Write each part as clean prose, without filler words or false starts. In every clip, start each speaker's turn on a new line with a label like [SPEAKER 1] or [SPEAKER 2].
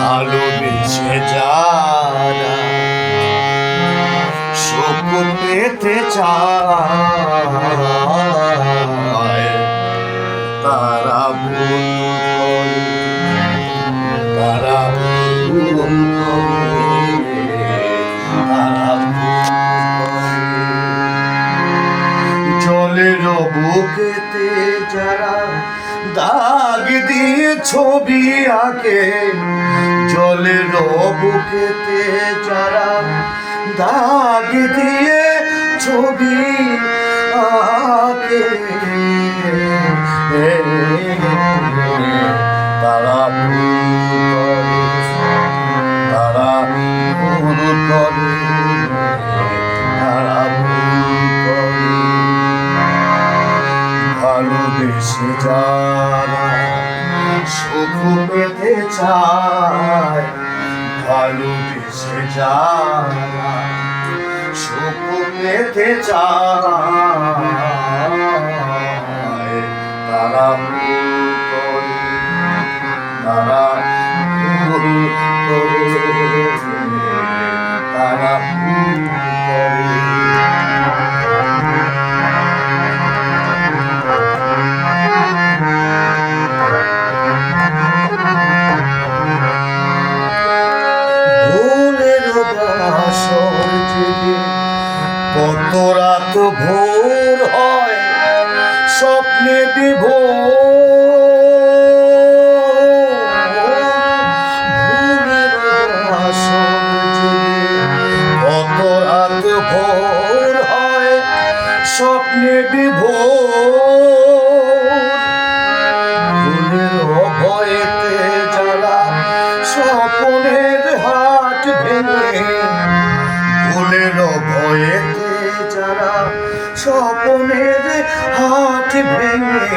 [SPEAKER 1] ভালোবেসে যারা সুখ পেতে চায় তারা ভুল করে, তারা ভুল করে, তারা ভুল করে। জলের বুকেতে যারা দাগ দিয়ে ছবি আঁকে, জলের বুকেতে যারা দাগ দিয়ে ছবি আঁকে তারা ভুল করে, তারা ভুল করে, তারা ভুল করে। ভালোবেসে যারা সুখ পেতে চায়, ভালোবেসে যারা সুখ পেতে চায় তারা ভুল করে, তারা ভুল করে, তারা ভুল করে। কত রাত ভোর হয় স্বপ্নে কত রাত ভোর হয় স্বপ্নে ভুলের ভয়েতে যারা স্বপ্নের হাট ভেঙে, ভুলের ভয়েতে যারা স্বপ্নের হাট ভেঙে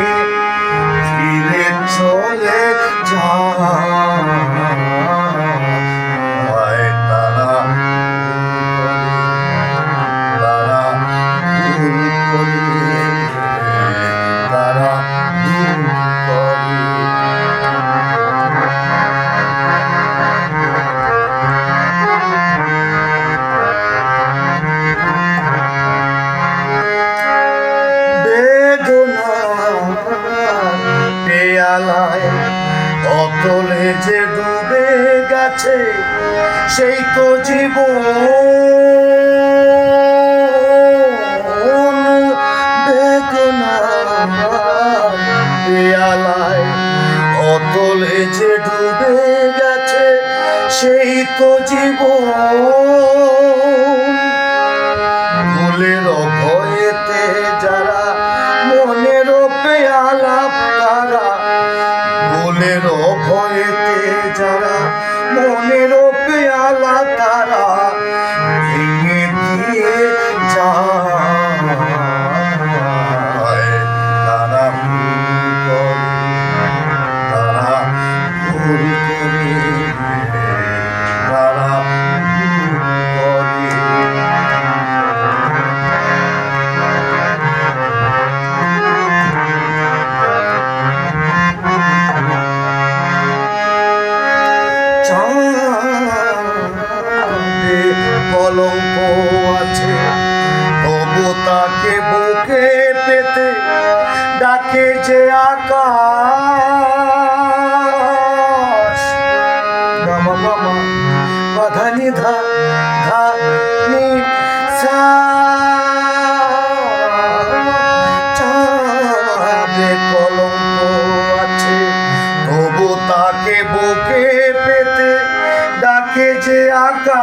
[SPEAKER 1] ফিরে চলে যায় তারা ভুল করে, তারা ভুল করে। পেয়ালায় অতলে যে ডুবে গেছে সেই তো জীবন, বেদনা পেয়ালায় অতলে যে ডুবে গেছে সেই তো জীবন। ভুলের ভয়েতে যারা মনের পেয়ালা তারা, ভুলের ভয়েতে যারা মনের পেয়ালা তারা ভেঙে দিয়ে যায় তারা ভুল করে, তারা ভুল করে, তারা ভুল করে। কলঙ্ক আছে তবু তাকে বুকে পেতে ডাকে যে আকাশ। গামা মামা বাধা নিধা ধা নি সা, চাঁদে কলঙ্ক আছে তবু তাকে বুকে পেতে ডাকে যে আকাশ।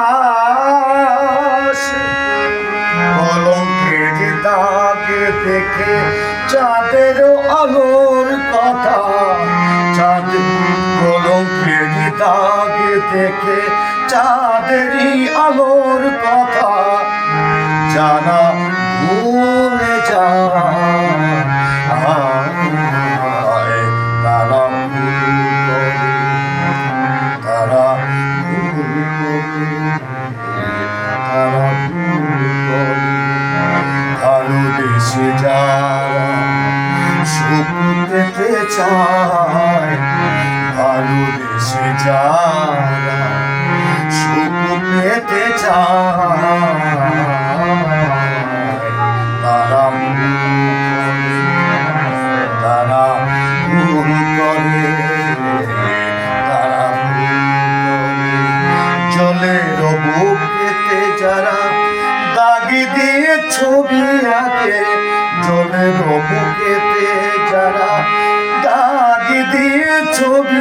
[SPEAKER 1] কলঙ্কের দাগে দেখে চাঁদের আলোর কথা, চাঁদ কলঙ্কের দাগে দেখে চাঁদেরই আলোর কথা জানা ভুলে যায় তারা ভুল করে, তারা ভুল করে, তারা ভুল করে। ভালোবেসে যারা সুখ পেতে চায় ছবি